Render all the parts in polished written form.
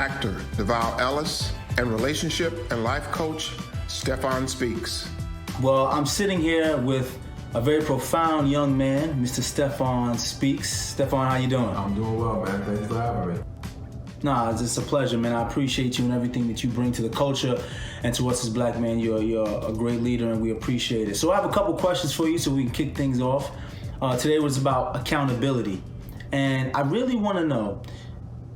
actor Devale Ellis, and relationship and life coach Stephan speaks. Well, I'm sitting here with a very profound young man, Mr. Stephan speaks. Stephan, how you doing? I'm doing well, man. Thanks for having me. Nah, it's a pleasure, man. I appreciate you and everything that you bring to the culture and to us as black men. You're a great leader, and we appreciate it. So I have a couple questions for you so we can kick things off. Today was about accountability. And I really want to know,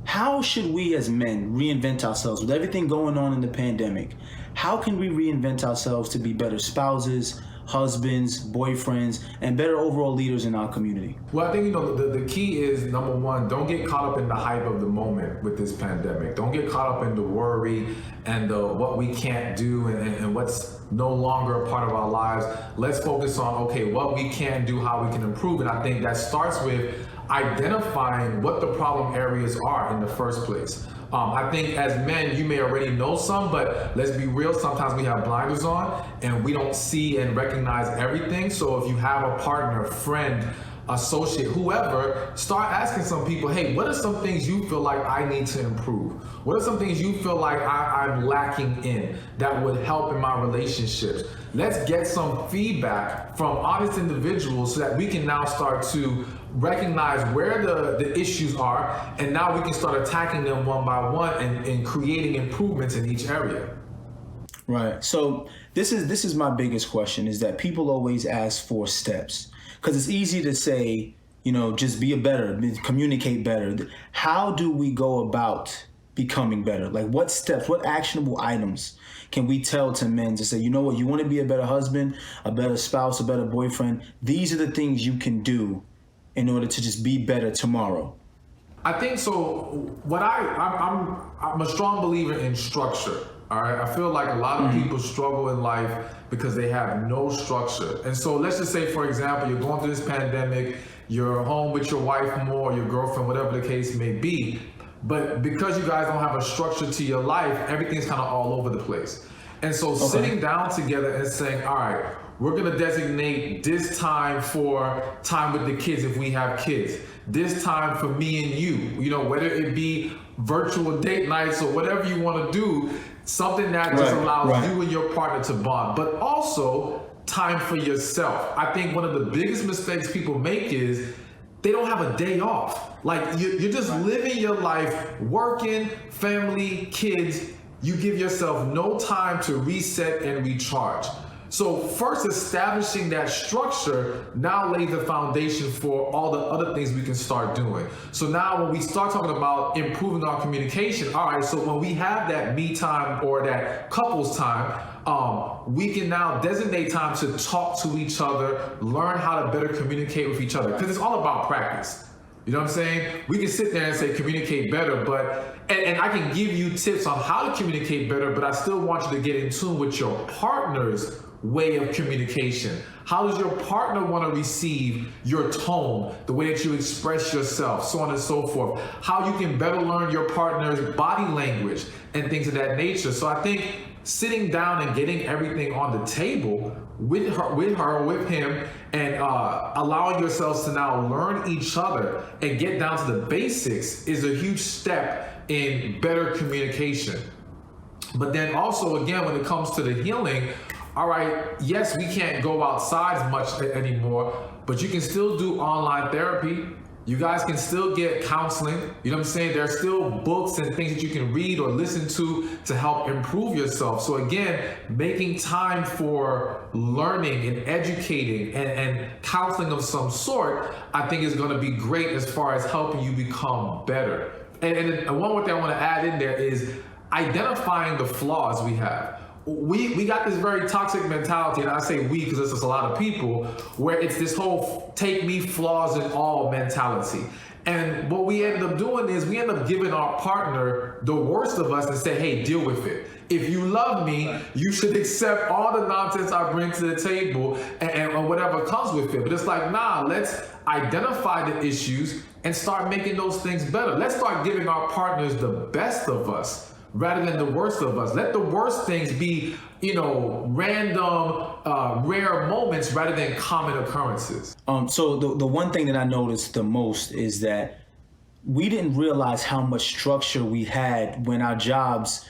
how should we as men reinvent ourselves with everything going on in the pandemic? How can we reinvent ourselves to be better spouses, husbands, boyfriends, and better overall leaders in our community? Well, I think, the key is, number one, don't get caught up in the hype of the moment with this pandemic. Don't get caught up in the worry and what we can't do and what's no longer a part of our lives. Let's focus on, okay, what we can do, how we can improve. And I think that starts with identifying what the problem areas are in the first place. I think as men, you may already know some, but let's be real, sometimes we have blinders on and we don't see and recognize everything. So if you have a partner, friend, associate, whoever, start asking some people, hey, what are some things you feel like I need to improve? What are some things you feel like I'm lacking in that would help in my relationships? Let's get some feedback from honest individuals so that we can now start to recognize where the issues are, and now we can start attacking them one by one and creating improvements in each area. Right. So this is my biggest question, is that people always ask for steps. Because it's easy to say, just be communicate better. How do we go about becoming better? Like, what steps, what actionable items can we tell to men to say, you know what, you want to be a better husband, a better spouse, a better boyfriend? These are the things you can do in order to just be better tomorrow. I think so. I'm a strong believer in structure. All right. I feel like a lot of people struggle in life because they have no structure. And so let's just say, for example, you're going through this pandemic, you're home with your wife more, your girlfriend, whatever the case may be. But because you guys don't have a structure to your life, everything's kind of all over the place. And so sitting down together and saying, all right, we're going to designate this time for time with the kids if we have kids. This time for me and you, whether it be virtual date nights or whatever you want to do, something that just allows you and your partner to bond, but also time for yourself. I think one of the biggest mistakes people make is they don't have a day off. Like you're just living your life, working, family, kids. You give yourself no time to reset and recharge. So first, establishing that structure now lays the foundation for all the other things we can start doing. So now when we start talking about improving our communication, all right, so when we have that me time or that couples time, we can now designate time to talk to each other, learn how to better communicate with each other, because it's all about practice. You know what I'm saying? We can sit there and say communicate better, but and I can give you tips on how to communicate better, but I still want you to get in tune with your partner's way of communication. How does your partner want to receive your tone, the way that you express yourself, so on and so forth? How you can better learn your partner's body language and things of that nature. So I think sitting down and getting everything on the table with her, with him, and allowing yourselves to now learn each other and get down to the basics is a huge step in better communication. But then also, again, when it comes to the healing, all right, yes, we can't go outside as much anymore, but you can still do online therapy. You guys can still get counseling. You know what I'm saying? There are still books and things that you can read or listen to help improve yourself. So again, making time for learning and educating and counseling of some sort, I think is going to be great as far as helping you become better. And one more thing I want to add in there is identifying the flaws we have. We got this very toxic mentality, and I say we because it's just a lot of people, where it's this whole take me flaws and all mentality. And what we end up doing is we end up giving our partner the worst of us and say, hey, deal with it. If you love me, you should accept all the nonsense I bring to the table and whatever comes with it. But it's like, nah, let's identify the issues and start making those things better. Let's start giving our partners the best of us rather than the worst of us. Let the worst things be, random, rare moments rather than common occurrences. So the one thing that I noticed the most is that we didn't realize how much structure we had when our jobs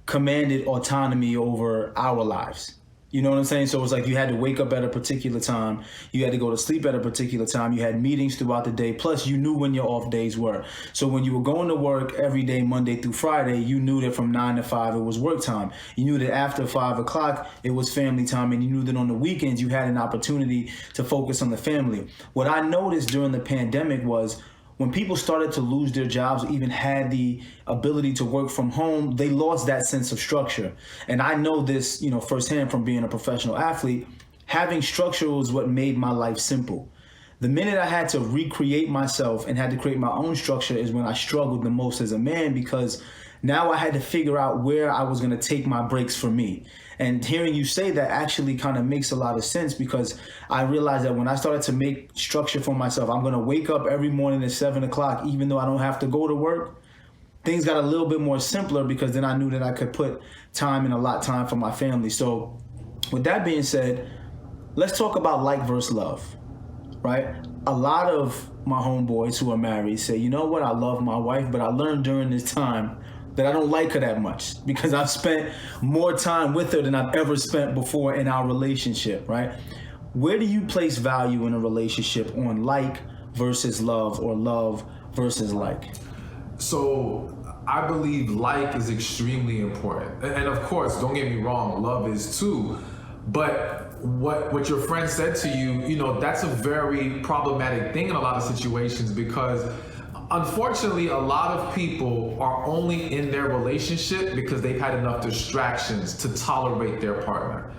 commanded autonomy over our lives. You know what I'm saying? So it was like you had to wake up at a particular time. You had to go to sleep at a particular time. You had meetings throughout the day. Plus, you knew when your off days were. So when you were going to work every day, Monday through Friday, you knew that from 9 to 5, it was work time. You knew that after 5 o'clock, it was family time. And you knew that on the weekends, you had an opportunity to focus on the family. What I noticed during the pandemic was when people started to lose their jobs, or even had the ability to work from home, they lost that sense of structure. And I know this, firsthand from being a professional athlete. Having structure was what made my life simple. The minute I had to recreate myself and had to create my own structure is when I struggled the most as a man, because now I had to figure out where I was going to take my breaks for me. And hearing you say that actually kind of makes a lot of sense, because I realized that when I started to make structure for myself, I'm going to wake up every morning at 7 o'clock, even though I don't have to go to work. Things got a little bit more simpler, because then I knew that I could put time and allot time for my family. So with that being said, let's talk about like versus love, right? A lot of my homeboys who are married say, you know what, I love my wife, but I learned during this time that I don't like her that much, because I've spent more time with her than I've ever spent before in our relationship, right? Where do you place value in a relationship on like versus love, or love versus like? So I believe like is extremely important. And of course, don't get me wrong, love is too. But what your friend said to you, that's a very problematic thing in a lot of situations, because unfortunately, a lot of people are only in their relationship because they've had enough distractions to tolerate their partner.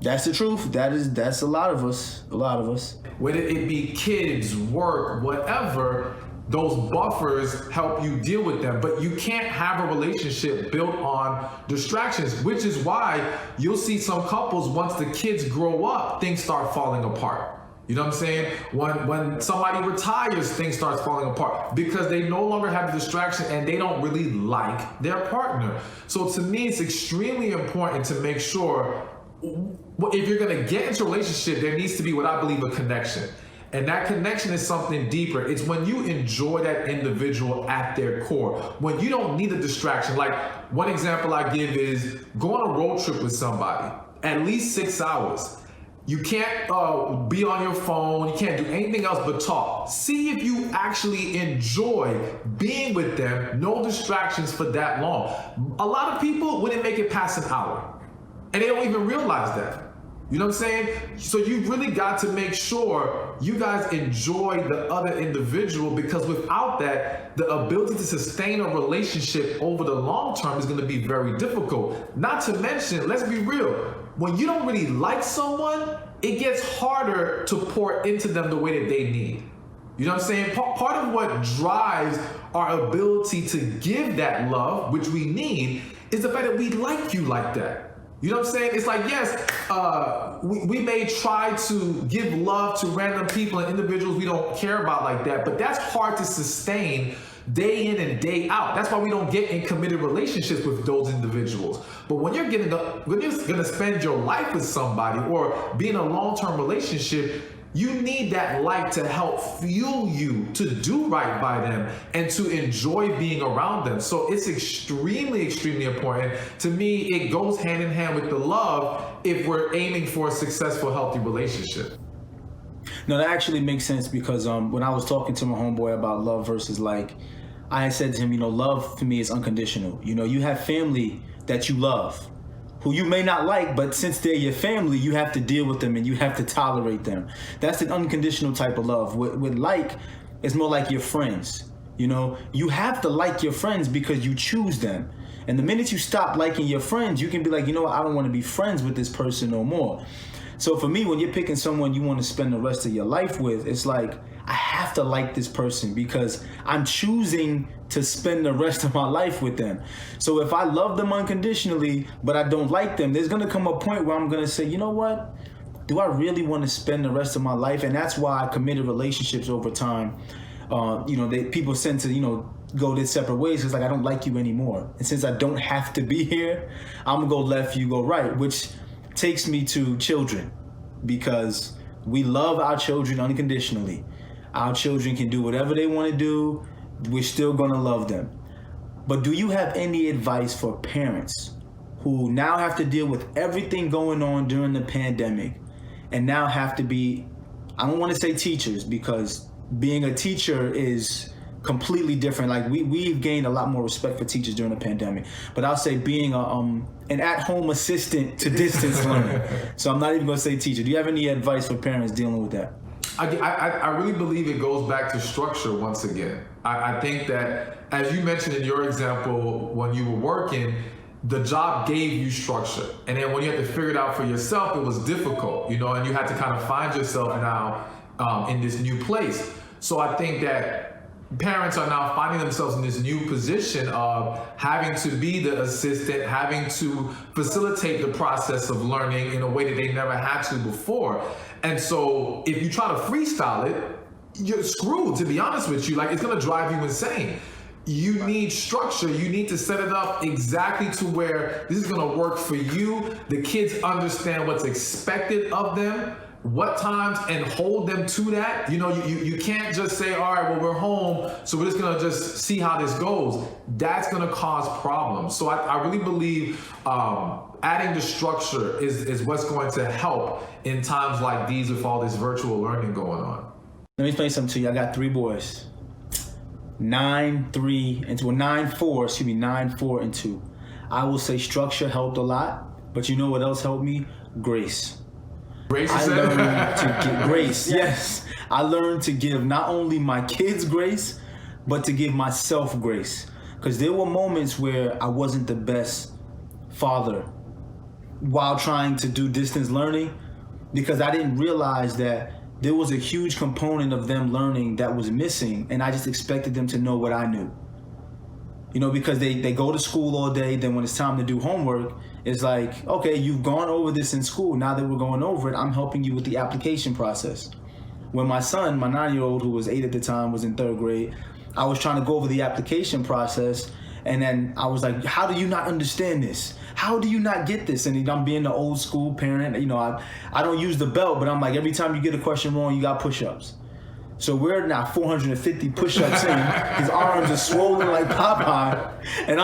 That's the truth. That's a lot of us. Whether it be kids, work, whatever, those buffers help you deal with them. But you can't have a relationship built on distractions, which is why you'll see some couples, once the kids grow up, things start falling apart. You know what I'm saying? When somebody retires, things start falling apart because they no longer have the distraction and they don't really like their partner. So to me, it's extremely important to make sure, if you're going to get into a relationship, there needs to be what I believe a connection. And that connection is something deeper. It's when you enjoy that individual at their core, when you don't need a distraction. Like, one example I give is go on a road trip with somebody, at least 6 hours. You can't be on your phone. You can't do anything else but talk. See if you actually enjoy being with them. No distractions for that long. A lot of people wouldn't make it past an hour, and they don't even realize that. You know what I'm saying? So you really got to make sure you guys enjoy the other individual, because without that, the ability to sustain a relationship over the long term is going to be very difficult. Not to mention, let's be real, when you don't really like someone, it gets harder to pour into them the way that they need. You know what I'm saying? Part of what drives our ability to give that love, which we need, is the fact that we like you like that. You know what I'm saying? It's like, yes, we may try to give love to random people and individuals we don't care about like that, but that's hard to sustain day in and day out. That's why we don't get in committed relationships with those individuals. But when you're going to spend your life with somebody or be in a long-term relationship, you need that light to help fuel you to do right by them and to enjoy being around them. So it's extremely, extremely important. To me, it goes hand in hand with the love if we're aiming for a successful, healthy relationship. No, that actually makes sense, because when I was talking to my homeboy about love versus like, I had said to him, love to me is unconditional. You have family that you love, who you may not like, but since they're your family, you have to deal with them and you have to tolerate them. That's an unconditional type of love. With like, it's more like your friends. You have to like your friends because you choose them. And the minute you stop liking your friends, you can be like, I don't want to be friends with this person no more. So for me, when you're picking someone you want to spend the rest of your life with, it's like, I have to like this person because I'm choosing to spend the rest of my life with them. So if I love them unconditionally, but I don't like them, there's going to come a point where I'm going to say, you know what? Do I really want to spend the rest of my life? And that's why committed relationships over time, people tend to, go their separate ways. It's like, I don't like you anymore. And since I don't have to be here, I'm going to go left, you go right, which takes me to children, because we love our children unconditionally. Our children can do whatever they want to do. We're still gonna love them. But do you have any advice for parents who now have to deal with everything going on during the pandemic and now have to be, I don't want to say teachers, because being a teacher is completely different. Like we've gained a lot more respect for teachers during the pandemic, but I'll say being an at-home assistant to distance learning. So I'm not even gonna say teacher. Do you have any advice for parents dealing with that? I really believe it goes back to structure once again. I think that, as you mentioned in your example, when you were working, the job gave you structure. And then when you had to figure it out for yourself, it was difficult, you know, and you had to kind of find yourself now in this new place. So I think that parents are now finding themselves in this new position of having to be the assistant, having to facilitate the process of learning in a way that they never had to before. And so if you try to freestyle it, you're screwed, to be honest with you. Like, it's gonna drive you insane. You need structure. You need to set it up exactly to where this is gonna work for you. The kids understand what's expected of them, what times, and hold them to that. You know, you can't just say, all right, well, we're home, so we're just gonna just see how this goes. That's gonna cause problems. So I really believe adding the structure is what's going to help in times like these with all this virtual learning going on. Let me explain something to you. I got 3 boys. 9, 3, and 2. 9, 4, and 2. I will say structure helped a lot, but you know what else helped me? Grace. Grace, I learned to give grace. Yes. I learned to give not only my kids grace, but to give myself grace. Because there were moments where I wasn't the best father while trying to do distance learning, because I didn't realize that there was a huge component of them learning that was missing, and I just expected them to know what I knew. You know, because they go to school all day, then when it's time to do homework, it's like, okay, you've gone over this in school. Now that we're going over it, I'm helping you with the application process. When my son, my 9-year-old, who was 8 at the time, was in 3rd grade, I was trying to go over the application process, and then I was like, how do you not understand this? How do you not get this? And I'm being the old school parent. You know, I don't use the belt, but I'm like, every time you get a question wrong, you got push-ups. So we're now 450 push-ups in. His arms are swollen like Popeye, and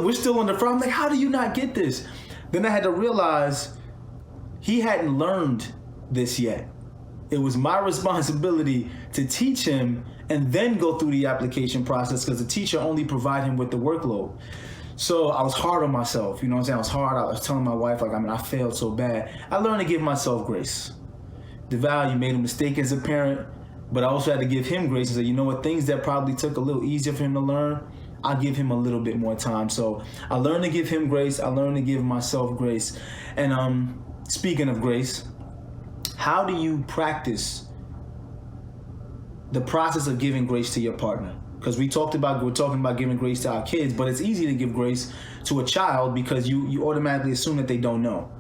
we're still on the front. I'm like, how do you not get this? Then I had to realize he hadn't learned this yet. It was my responsibility to teach him and then go through the application process, because the teacher only provided him with the workload. So I was hard on myself, you know what I'm saying? I was hard. I was telling my wife, like, I failed so bad. I learned to give myself grace. Devale, you made a mistake as a parent, but I also had to give him grace and say, you know what, things that probably took a little easier for him to learn, I'll give him a little bit more time. So I learned to give him grace. I learned to give myself grace. And speaking of grace, how do you practice the process of giving grace to your partner? Because we're talking about giving grace to our kids, but it's easy to give grace to a child because you automatically assume that they don't know.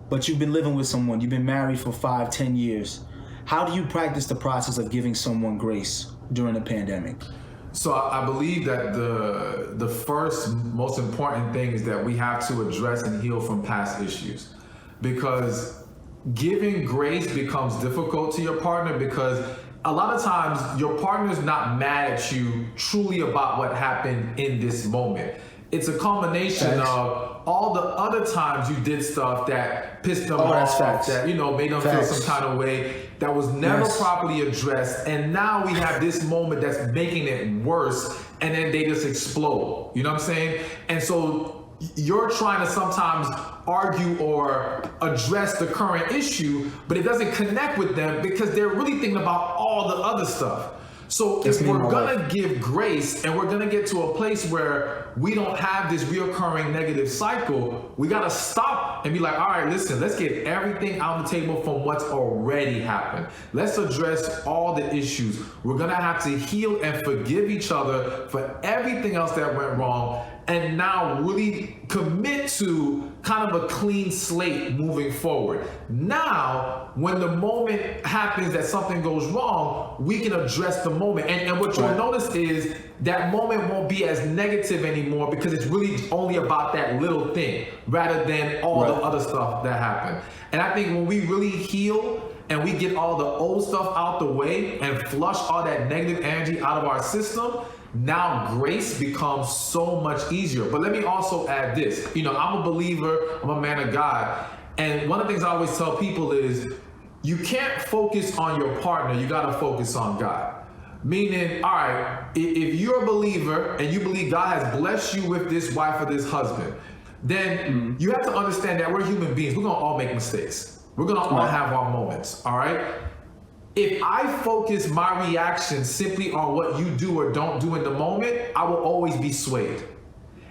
But you've been living with someone, you've been married for 5, 10 years. How do you practice the process of giving someone grace during a pandemic? So I believe that the first most important thing is that we have to address and heal from past issues, because giving grace becomes difficult to your partner because a lot of times your partner's not mad at you truly about what happened in this moment. It's a combination of all the other times you did stuff that pissed them off, that, you know, made them feel some kind of way that was never properly addressed. And now we have this moment that's making it worse, and then they just explode. You know what I'm saying? And so you're trying to sometimes argue or address the current issue, but it doesn't connect with them because they're really thinking about all the other stuff. So if we're gonna give grace and we're gonna get to a place where we don't have this reoccurring negative cycle, we gotta stop and be like, all right, listen, let's get everything out on the table from what's already happened. Let's address all the issues. We're gonna have to heal and forgive each other for everything else that went wrong, and now really commit to kind of a clean slate moving forward. Now, when the moment happens that something goes wrong, we can address the moment. And what you'll notice is that moment won't be as negative anymore because it's really only about that little thing rather than all the other stuff that happened. And I think when we really heal and we get all the old stuff out the way and flush all that negative energy out of our system, now grace becomes so much easier. But let me also add this. I'm a believer, I'm a man of God. And one of the things I always tell people is you can't focus on your partner, you gotta focus on God. Meaning, all right, if you're a believer and you believe God has blessed you with this wife or this husband, then you have to understand that we're human beings. We're gonna all make mistakes. We're gonna all have our moments, all right? If I focus my reaction simply on what you do or don't do in the moment, I will always be swayed.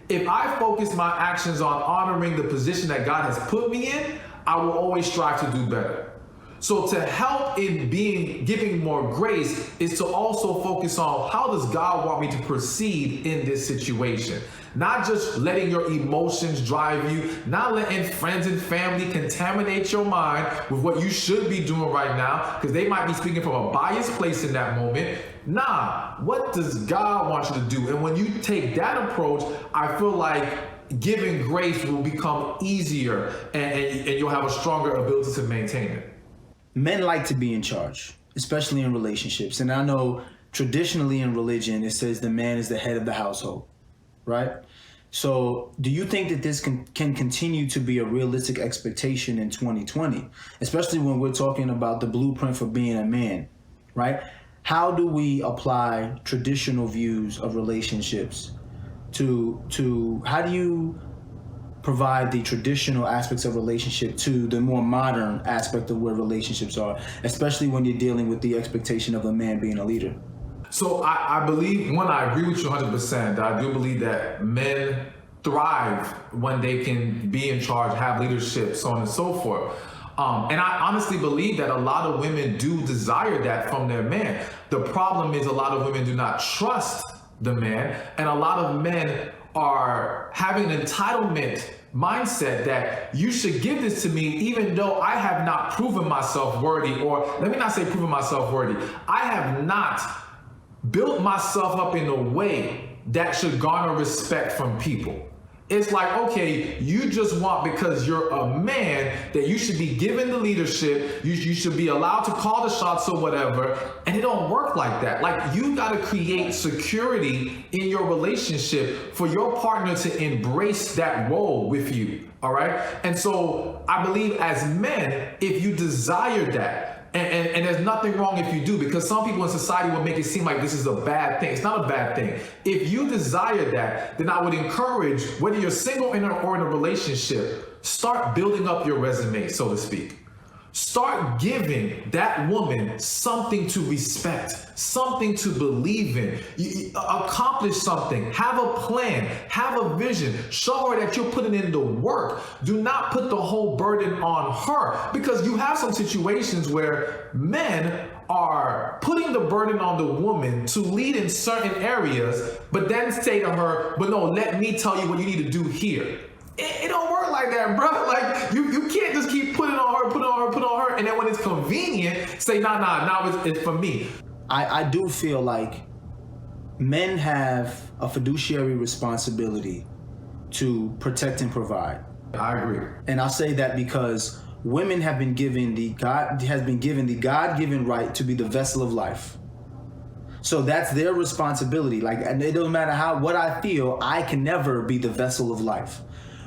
If I focus my actions on honoring the position that God has put me in, I will always strive to do better. So to help in giving more grace is to also focus on how does God want me to proceed in this situation? Not just letting your emotions drive you, not letting friends and family contaminate your mind with what you should be doing right now, because they might be speaking from a biased place in that moment. Nah, what does God want you to do? And when you take that approach, I feel like giving grace will become easier and you'll have a stronger ability to maintain it. Men like to be in charge, especially in relationships. And I know traditionally in religion, it says the man is the head of the household, right? So do you think that this can continue to be a realistic expectation in 2020, especially when we're talking about the blueprint for being a man, right? How do we apply traditional views of relationships to how do you provide the traditional aspects of relationship to the more modern aspect of where relationships are, especially when you're dealing with the expectation of a man being a leader? So I believe, I agree with you 100%. I do believe that men thrive when they can be in charge, have leadership, so on and so forth. And I honestly believe that a lot of women do desire that from their man. The problem is a lot of women do not trust the man, and a lot of men are having an entitlement mindset that you should give this to me even though I have not proven myself worthy, or let me not say proven myself worthy. I have not built myself up in a way that should garner respect from people. It's like, okay, you just want, because you're a man, that you should be given the leadership, you should be allowed to call the shots or whatever, and it don't work like that. Like, you gotta create security in your relationship for your partner to embrace that role with you, all right? And so I believe as men, if you desire that, and there's nothing wrong if you do, because some people in society will make it seem like this is a bad thing. It's not a bad thing. If you desire that, then I would encourage, whether you're single or in a relationship, start building up your resume, so to speak. Start giving that woman something to respect, something to believe in. Accomplish something, have a plan, have a vision, show her that you're putting in the work. Do not put the whole burden on her, because you have some situations where men are putting the burden on the woman to lead in certain areas, but then say to her, but no, let me tell you what you need to do here. It don't work like that, bro. Like, you can't just keep putting on her, and then when it's convenient, say, nah, it's for me. I do feel like men have a fiduciary responsibility to protect and provide. I agree. And I'll say that because women have been given the God-given right to be the vessel of life. So that's their responsibility. Like, and it doesn't matter what I feel, I can never be the vessel of life.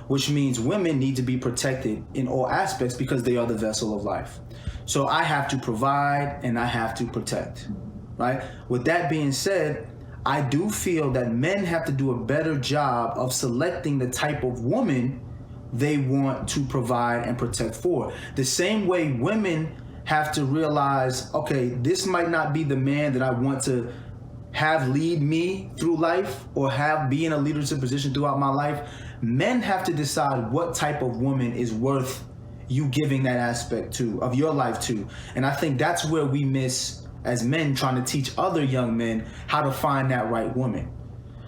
Which means women need to be protected in all aspects because they are the vessel of life. So I have to provide and I have to protect, right? With that being said, I do feel that men have to do a better job of selecting the type of woman they want to provide and protect for. The same way women have to realize, okay, this might not be the man that I want to have lead me through life or be in a leadership position throughout my life. Men have to decide what type of woman is worth you giving that aspect of your life to. And I think that's where we miss as men, trying to teach other young men how to find that right woman.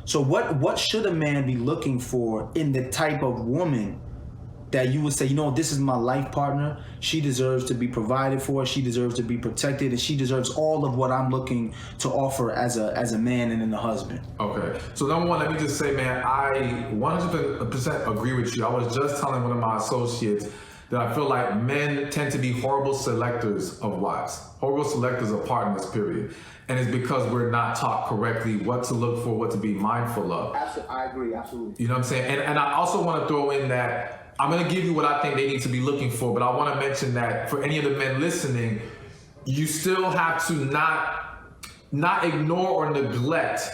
So what should a man be looking for in the type of woman that you would say, this is my life partner. She deserves to be provided for. She deserves to be protected, and she deserves all of what I'm looking to offer as a man and a husband. Okay. So number one, let me just say, man, I 100% agree with you. I was just telling one of my associates that I feel like men tend to be horrible selectors of wives, horrible selectors of partners, period. And it's because we're not taught correctly what to look for, what to be mindful of. Absolutely, I agree, absolutely. You know what I'm saying? And I also want to throw in that I'm going to give you what I think they need to be looking for, but I want to mention that for any of the men listening, you still have to not ignore or neglect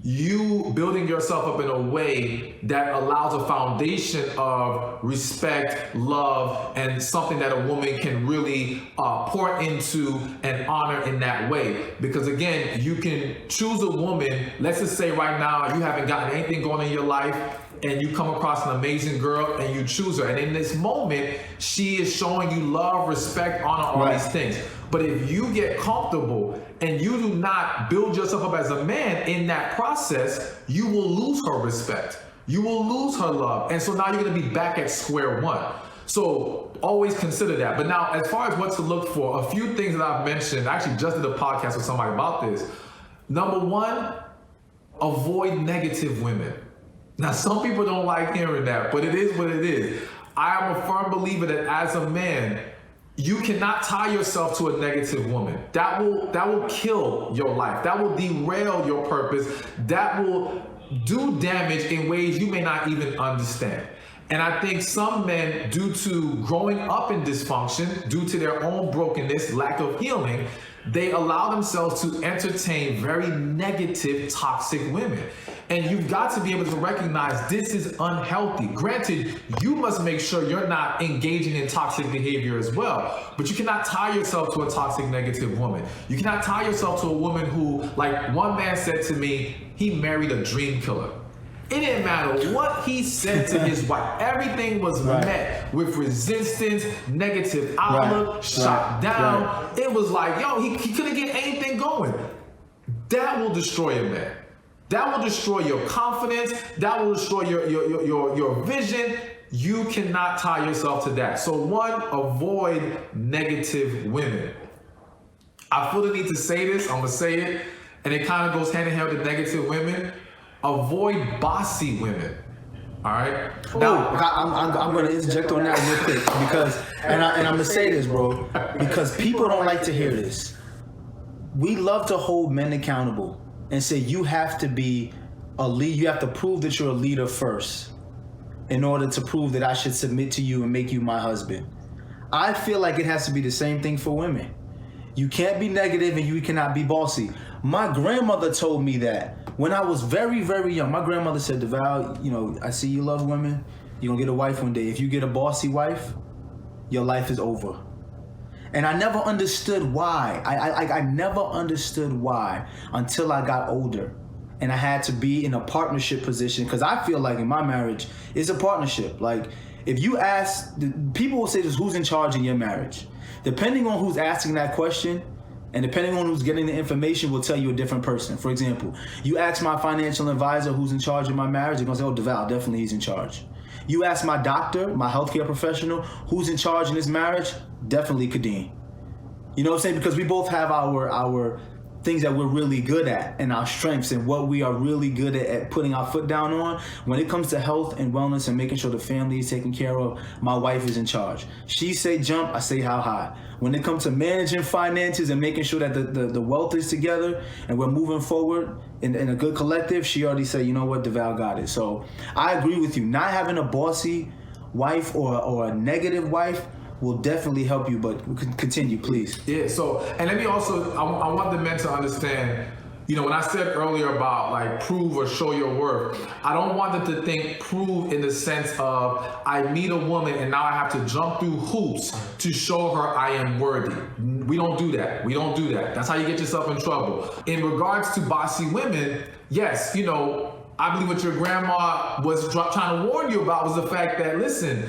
you building yourself up in a way that allows a foundation of respect, love, and something that a woman can really pour into and honor in that way. Because again, you can choose a woman, let's just say right now you haven't gotten anything going in your life, and you come across an amazing girl and you choose her. And in this moment, she is showing you love, respect, honor, all these things. But if you get comfortable and you do not build yourself up as a man in that process, you will lose her respect. You will lose her love. And so now you're going to be back at square one. So always consider that. But now, as far as what to look for, a few things that I've mentioned, I actually just did a podcast with somebody about this. Number one, avoid negative women. Now, some people don't like hearing that, but it is what it is. I am a firm believer that as a man, you cannot tie yourself to a negative woman. That will kill your life. That will derail your purpose. That will do damage in ways you may not even understand. And I think some men, due to growing up in dysfunction, due to their own brokenness, lack of healing, they allow themselves to entertain very negative, toxic women. And you've got to be able to recognize this is unhealthy. Granted, you must make sure you're not engaging in toxic behavior as well. But you cannot tie yourself to a toxic, negative woman. You cannot tie yourself to a woman who, like one man said to me, he married a dream killer. It didn't matter what he said to his wife. Everything was met with resistance, negative outlook, shot down. It was like, yo, he couldn't get anything going. That will destroy a man. That will destroy your confidence. That will destroy your vision. You cannot tie yourself to that. So one, avoid negative women. I feel the need to say this. I'm going to say it. And it kind of goes hand in hand with negative women. Avoid bossy women. All right. Now, I'm going to interject on that real quick because, and I'm going to say this, bro, because people don't like to hear this. We love to hold men accountable and say you have to be a lead. You have to prove that you're a leader first in order to prove that I should submit to you and make you my husband. I feel like it has to be the same thing for women. You can't be negative and you cannot be bossy. My grandmother told me that when I was very, very young. My grandmother said, Devale, you know, I see you love women. You're going to get a wife one day. If you get a bossy wife, your life is over. And I never understood why. I never understood why until I got older. And I had to be in a partnership position because I feel like in my marriage, it's a partnership. Like if you ask, people will say this, who's in charge in your marriage? Depending on who's asking that question, and depending on who's getting the information will tell you a different person. For example, you ask my financial advisor who's in charge of my marriage, they're gonna say, oh, Devale, definitely he's in charge. You ask my doctor, my healthcare professional, who's in charge in this marriage, definitely Kadeem. You know what I'm saying? Because we both have our things that we're really good at and our strengths and what we are really good at putting our foot down on. When it comes to health and wellness and making sure the family is taken care of, my wife is in charge. She say jump, I say how high. When it comes to managing finances and making sure that the wealth is together and we're moving forward in a good collective, she already said, you know what, Devale got it. So I agree with you. Not having a bossy wife or a negative wife will definitely help you, but continue, please. Yeah, so, and let me also, I want the men to understand, you know, when I said earlier about like prove or show your worth, I don't want them to think prove in the sense of I meet a woman and now I have to jump through hoops to show her I am worthy. We don't do that. We don't do that. That's how you get yourself in trouble. In regards to bossy women, yes, you know, I believe what your grandma was trying to warn you about was the fact that, listen,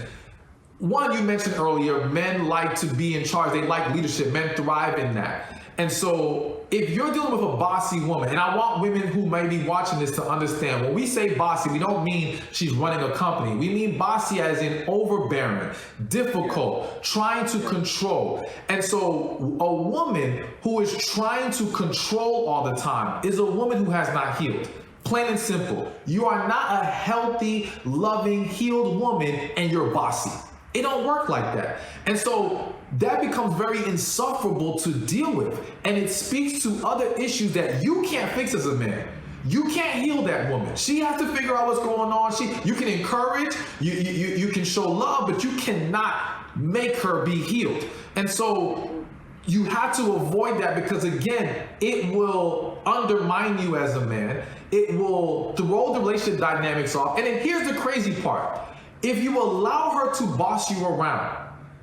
one, you mentioned earlier, men like to be in charge. They like leadership. Men thrive in that. And so if you're dealing with a bossy woman, and I want women who may be watching this to understand, when we say bossy, we don't mean she's running a company. We mean bossy as in overbearing, difficult, trying to control. And so a woman who is trying to control all the time is a woman who has not healed. Plain and simple. You are not a healthy, loving, healed woman and you're bossy. It don't work like that. And so that becomes very insufferable to deal with. And it speaks to other issues that you can't fix as a man. You can't heal that woman. She has to figure out what's going on. You can encourage, you can show love, but you cannot make her be healed. And so you have to avoid that, because again, it will undermine you as a man. It will throw the relationship dynamics off. And then here's the crazy part. If you allow her to boss you around,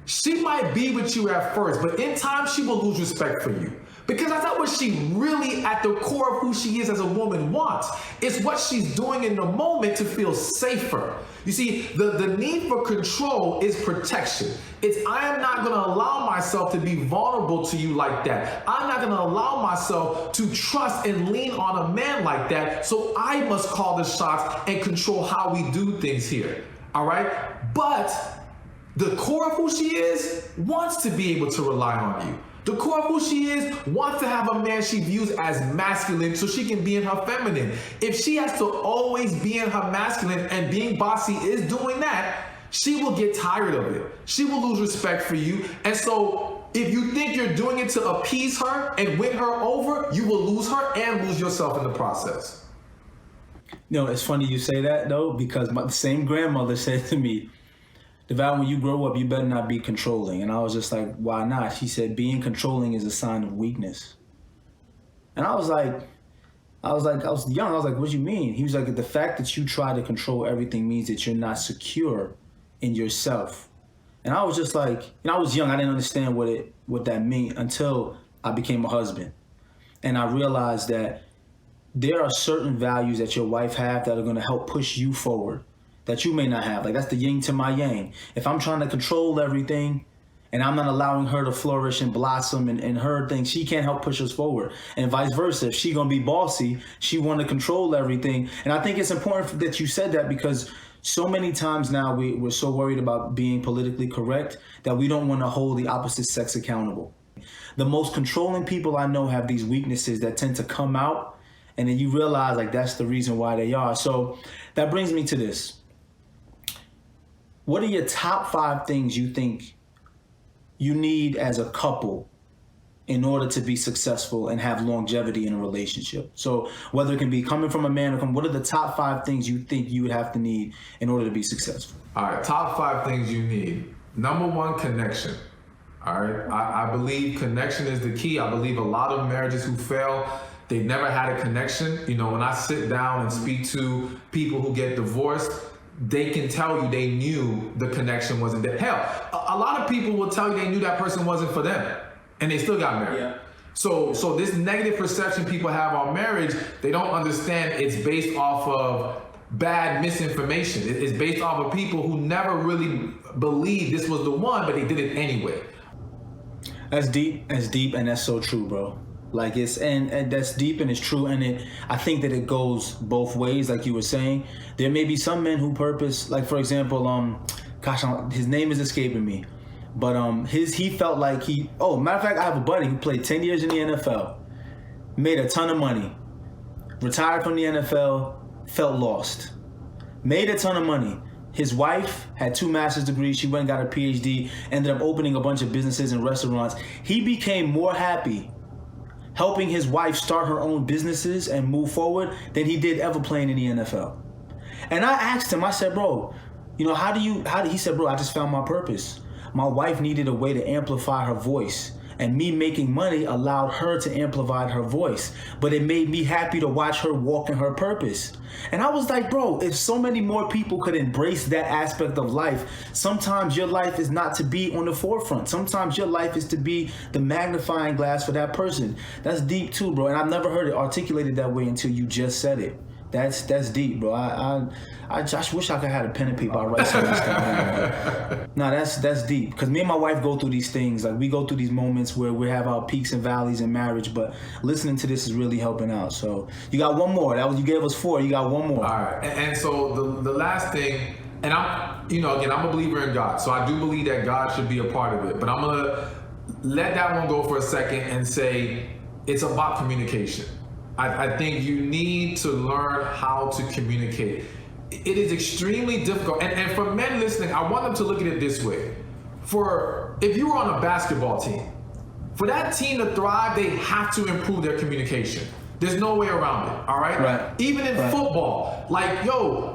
she might be with you at first, but in time she will lose respect for you. Because that's not what she really, at the core of who she is as a woman, wants. It's what she's doing in the moment to feel safer. You see, the need for control is protection. It's, I am not going to allow myself to be vulnerable to you like that. I'm not going to allow myself to trust and lean on a man like that. So I must call the shots and control how we do things here. All right? But the core of who she is wants to be able to rely on you. The core of who she is wants to have a man she views as masculine so she can be in her feminine. If she has to always be in her masculine, and being bossy is doing that, she will get tired of it. She will lose respect for you. And so if you think you're doing it to appease her and win her over, you will lose her and lose yourself in the process. No, it's funny you say that, though, because my same grandmother said to me, Devale, when you grow up, you better not be controlling. And I was just like, why not? She said, being controlling is a sign of weakness. And I was young. I was like, what do you mean? He was like, the fact that you try to control everything means that you're not secure in yourself. And I was just like, I was young. I didn't understand what that meant until I became a husband. And I realized that there are certain values that your wife have that are going to help push you forward that you may not have. Like, that's the yin to my yang. If I'm trying to control everything and I'm not allowing her to flourish and blossom and her thing, she can't help push us forward. And vice versa. If she gonna be bossy, she want to control everything. And I think it's important that you said that, because so many times now we're so worried about being politically correct that we don't want to hold the opposite sex accountable. The most controlling people I know have these weaknesses that tend to come out, and then you realize, like, that's the reason why they are. So that brings me to this. What are your top 5 things you think you need as a couple in order to be successful and have longevity in a relationship? So whether it can be coming from a man or what are the top 5 things you think you would have to need in order to be successful? All right, top 5 things you need. Number 1, connection. All right, I believe connection is the key. I believe a lot of marriages who fail, they've never had a connection. You know, when I sit down and speak to people who get divorced, they can tell you they knew the connection wasn't there. Hell, a lot of people will tell you they knew that person wasn't for them, and they still got married. Yeah. So this negative perception people have on marriage, they don't understand it's based off of bad misinformation. It's based off of people who never really believed this was the one, but they did it anyway. That's deep, and that's so true, bro. Like, it's and that's deep and it's true, and I think that it goes both ways. Like you were saying, there may be some men who purpose, like, for example, his name is escaping me, but he felt like matter of fact, I have a buddy who played 10 years in the NFL, made a ton of money, retired from the NFL, felt lost, made a ton of money. His wife had 2 master's degrees. She went and got a PhD, ended up opening a bunch of businesses and restaurants. He became more happy helping his wife start her own businesses and move forward than he did ever playing in the NFL. And I asked him, I said, bro, how do he said, bro, I just found my purpose. My wife needed a way to amplify her voice, and me making money allowed her to amplify her voice, but it made me happy to watch her walk in her purpose. And I was like, bro, if so many more people could embrace that aspect of life, sometimes your life is not to be on the forefront. Sometimes your life is to be the magnifying glass for that person. That's deep too, bro. And I've never heard it articulated that way until you just said it. That's deep, bro. I just wish I could have a pen and paper. I'd write some of this stuff down. No, that's deep. Because me and my wife go through these things. Like, we go through these moments where we have our peaks and valleys in marriage, but listening to this is really helping out. So you got one more. You gave us 4. You got one more. All right. And so the last thing, and I'm a believer in God. So I do believe that God should be a part of it. But I'm going to let that one go for a second and say it's about communication. I think you need to learn how to communicate. It is extremely difficult. And for men listening, I want them to look at it this way. If you were on a basketball team, for that team to thrive, they have to improve their communication. There's no way around it, all right? Right. Even in football, like,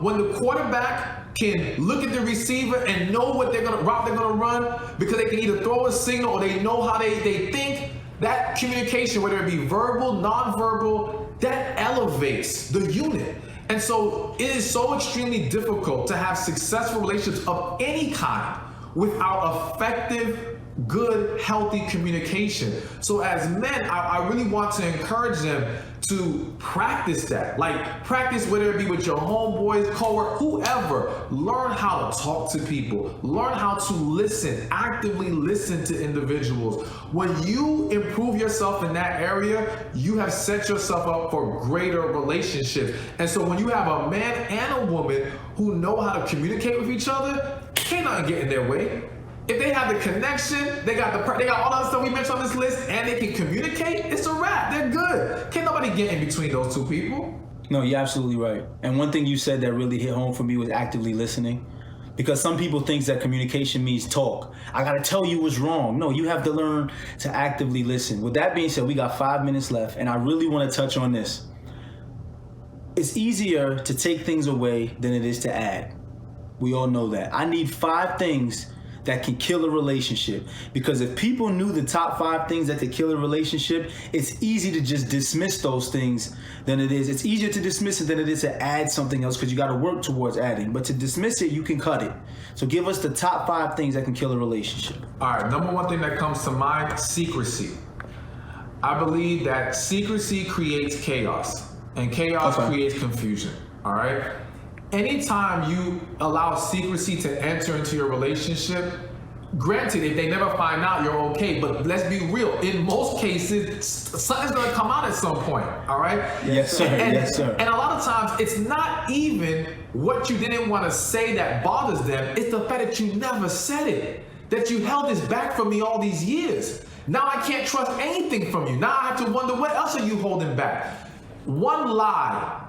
when the quarterback can look at the receiver and know what route they're gonna run, because they can either throw a signal or they know how they think, that communication, whether it be verbal, non-verbal, that elevates the unit. And so it is so extremely difficult to have successful relationships of any kind without effective, good, healthy communication. So as men, I really want to encourage them to practice that. Like, practice, whether it be with your homeboys, coworkers, whoever. Learn how to talk to people. Learn how to listen, actively listen to individuals. When you improve yourself in that area, you have set yourself up for greater relationships. And so when you have a man and a woman who know how to communicate with each other, can't nothing get in their way. If they have the connection, they got all the other stuff we mentioned on this list, and they can communicate, it's a wrap. They're good. Can't nobody get in between those two people. No, you're absolutely right. And one thing you said that really hit home for me was actively listening. Because some people think that communication means talk. I gotta tell you what's wrong. No, you have to learn to actively listen. With that being said, we got 5 minutes left, and I really want to touch on this. It's easier to take things away than it is to add. We all know that. I need 5 things that can kill a relationship. Because if people knew the top 5 things that could kill a relationship, it's easy to just dismiss those things than it is. It's easier to dismiss it than it is to add something else, because you got to work towards adding. But to dismiss it, you can cut it. So give us the top 5 things that can kill a relationship. All right, number 1 thing that comes to mind, secrecy. I believe that secrecy creates chaos, and chaos creates confusion, all right? Anytime you allow secrecy to enter into your relationship, granted, if they never find out, you're okay, but let's be real. In most cases, something's gonna come out at some point, all right? Yes, sir. Yes, sir. And a lot of times, it's not even what you didn't want to say that bothers them. It's the fact that you never said it, that you held this back from me all these years. Now I can't trust anything from you. Now I have to wonder, what else are you holding back? One lie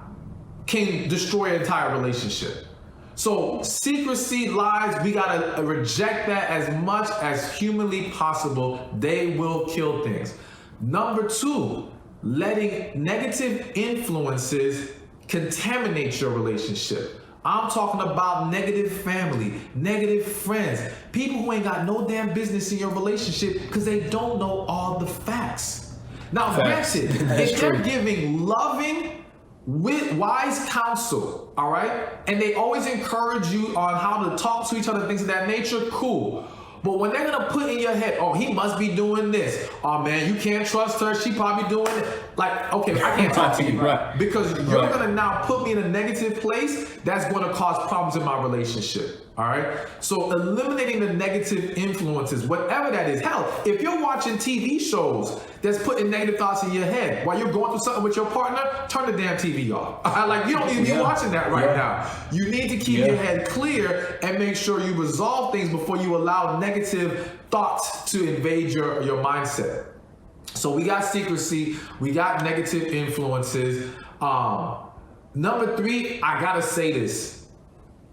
can destroy an entire relationship. So secrecy, lies, we gotta reject that as much as humanly possible. They will kill things. Number 2, letting negative influences contaminate your relationship. I'm talking about negative family, negative friends, people who ain't got no damn business in your relationship because they don't know all the facts. Now, granted, if they're giving loving, with wise counsel, all right? And they always encourage you on how to talk to each other, things of that nature, cool. But when they're gonna put in your head, oh, he must be doing this. Oh man, you can't trust her, she probably doing it. Like, okay, I can't talk to you. Right. Because you're gonna now put me in a negative place, that's gonna cause problems in my relationship. All right. So eliminating the negative influences, whatever that is. Hell, if you're watching TV shows that's putting negative thoughts in your head while you're going through something with your partner, turn the damn TV off. Like, you don't need to be watching that right now. You need to keep your head clear and make sure you resolve things before you allow negative thoughts to invade your mindset. So we got secrecy, we got negative influences. Number 3, I gotta say this.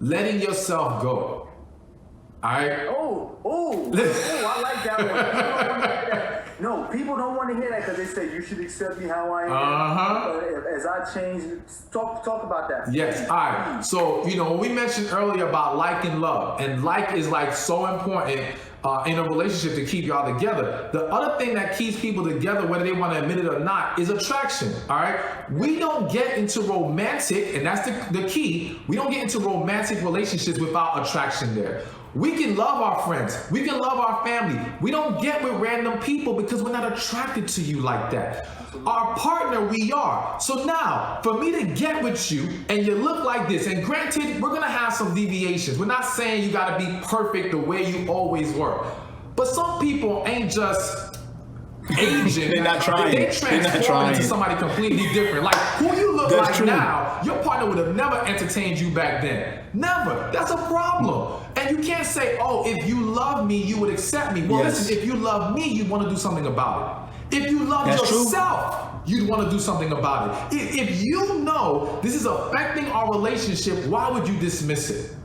Letting yourself go. All right? Oh, I like that one. People don't want to hear that. No, people don't want to hear that because they say you should accept me how I am. As I change, talk about that. Yes, all right. So, when we mentioned earlier about like and love, and like is like so important in a relationship to keep y'all together. The other thing that keeps people together, whether they want to admit it or not, is attraction, all right? We don't get into romantic, and that's the key, we don't get into romantic relationships without attraction there. We can love our friends, we can love our family. We don't get with random people because we're not attracted to you like that. Our partner, we are. So now, for me to get with you and you look like this, and granted, we're gonna have some deviations. We're not saying you gotta be perfect the way you always were. But some people ain't just aging. They're not trying. They transform into somebody completely different. Like, who you look like now, your partner would have never entertained you back then. Never. That's a problem. And you can't say, oh, if you love me, you would accept me. Well, listen, if you love me, you want to do something about it. If you love yourself, you'd want to do something about it. If you know this is affecting our relationship, why would you dismiss it?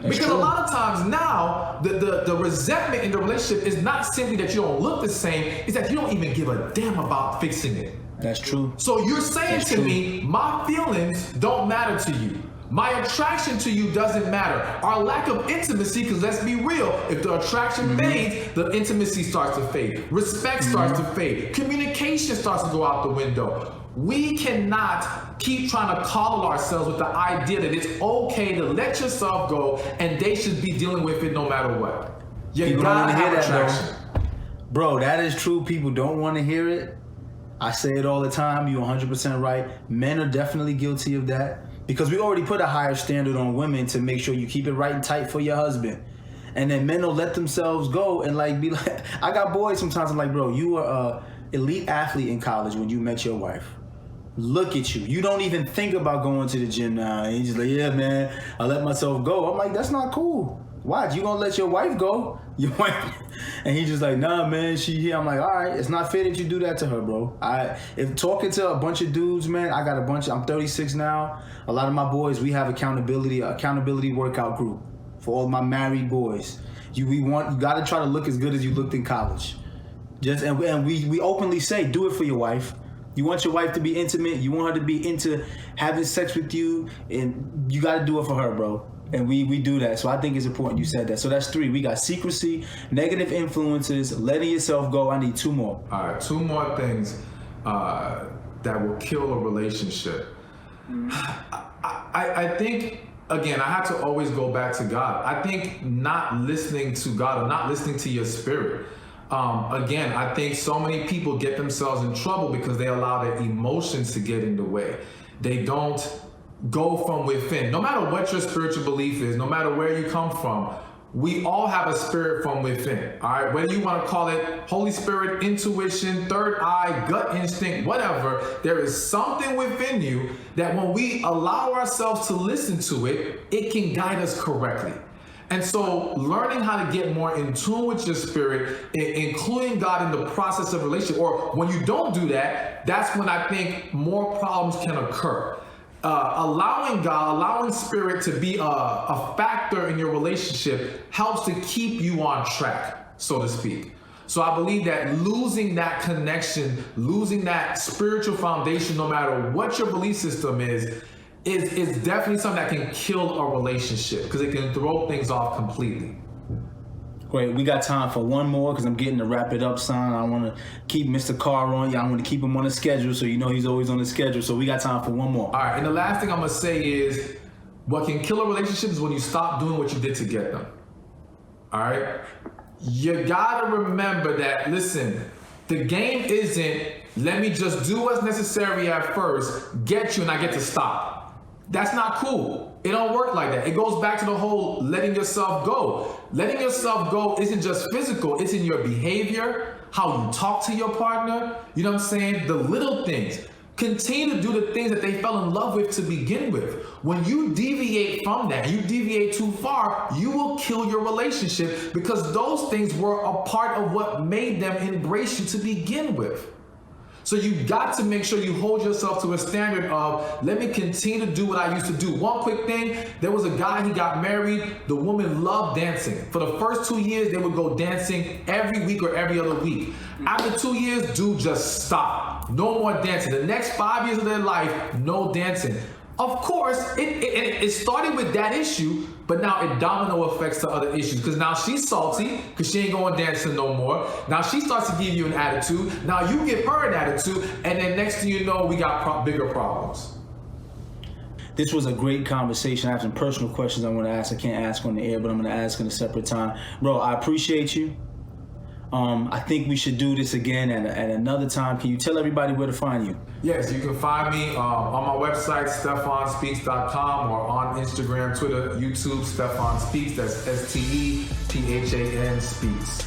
Because a lot of times now, the resentment in the relationship is not simply that you don't look the same, it's that you don't even give a damn about fixing it. That's true. So you're saying to me, my feelings don't matter to you. My attraction to you doesn't matter. Our lack of intimacy, because let's be real, if the attraction fades, the intimacy starts to fade. Respect starts to fade. Communication starts to go out the window. We cannot keep trying to coddle ourselves with the idea that it's okay to let yourself go and they should be dealing with it no matter what. You gotta have attraction. Bro, that is true. People don't want to hear it. I say it all the time. You're 100% right. Men are definitely guilty of that. Because we already put a higher standard on women to make sure you keep it right and tight for your husband. And then men will let themselves go and like be like, I got boys sometimes, I'm like, bro, you were an elite athlete in college when you met your wife. Look at you. You don't even think about going to the gym now. And he's just like, yeah, man, I let myself go. I'm like, that's not cool. Why? You gonna let your wife go? Your wife? And he's just like, nah, man, she here. I'm like, all right, it's not fair that you do that to her, bro. If talking to a bunch of dudes, man, I'm 36 now. A lot of my boys, we have accountability workout group for all my married boys. You gotta try to look as good as you looked in college. And we openly say, do it for your wife. You want your wife to be intimate. You want her to be into having sex with you, and you got to do it for her, bro. And we do that. So I think it's important you said that. So that's 3. We got secrecy, negative influences, letting yourself go. I need 2 more. All right, 2 more things that will kill a relationship. I think, again, I have to always go back to God. I think not listening to God or not listening to your spirit. Again, I think so many people get themselves in trouble because they allow their emotions to get in the way. They don't go from within. No matter what your spiritual belief is, no matter where you come from, we all have a spirit from within. All right, whether you want to call it Holy Spirit, intuition, third eye, gut instinct, whatever, there is something within you that when we allow ourselves to listen to it, it can guide us correctly. And so learning how to get more in tune with your spirit, including God in the process of relationship, or when you don't do that, that's when I think more problems can occur. Allowing God, allowing spirit to be a factor in your relationship helps to keep you on track, so to speak. So I believe that losing that connection, losing that spiritual foundation, no matter what your belief system is definitely something that can kill a relationship because it can throw things off completely. Great. We got time for 1 more because I'm getting to wrap it up, son. I want to keep Mr. Carr on. I want to keep him on the schedule so you know he's always on the schedule. So we got time for 1 more. All right. And the last thing I'm going to say is what can kill a relationship is when you stop doing what you did to get them. All right. You got to remember that, listen, the game isn't let me just do what's necessary at first, get you, and I get to stop. That's not cool. It don't work like that. It goes back to the whole letting yourself go. Letting yourself go isn't just physical. It's in your behavior, how you talk to your partner. You know what I'm saying? The little things. Continue to do the things that they fell in love with to begin with. When you deviate from that, you deviate too far, you will kill your relationship because those things were a part of what made them embrace you to begin with. So you got to make sure you hold yourself to a standard of, let me continue to do what I used to do. One quick thing, there was a guy, he got married. The woman loved dancing. For the first 2 years, they would go dancing every week or every other week. After 2 years, dude just stopped. No more dancing. The next 5 years of their life, no dancing. Of course, it started with that issue, but now it domino effects to other issues because now she's salty because she ain't going dancing no more. Now she starts to give you an attitude. Now you give her an attitude, and then next thing you know, we got bigger problems. This was a great conversation. I have some personal questions I want to ask. I can't ask on the air, but I'm going to ask in a separate time. Bro, I appreciate you. I think we should do this again at another time. Can you tell everybody where to find you? Yes, you can find me on my website, StephanSpeaks.com, or on Instagram, Twitter, YouTube, Stephan Speaks. That's STEPHAN Speaks.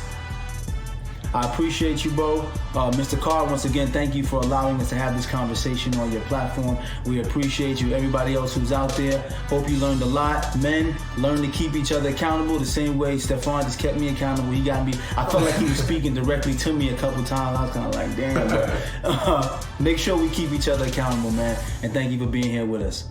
I appreciate you, bro. Mr. Carr, once again, thank you for allowing us to have this conversation on your platform. We appreciate you. Everybody else who's out there, hope you learned a lot. Men, learn to keep each other accountable the same way Stephan just kept me accountable. He got me. I felt like he was speaking directly to me a couple times. I was kind of like, damn. But, make sure we keep each other accountable, man. And thank you for being here with us.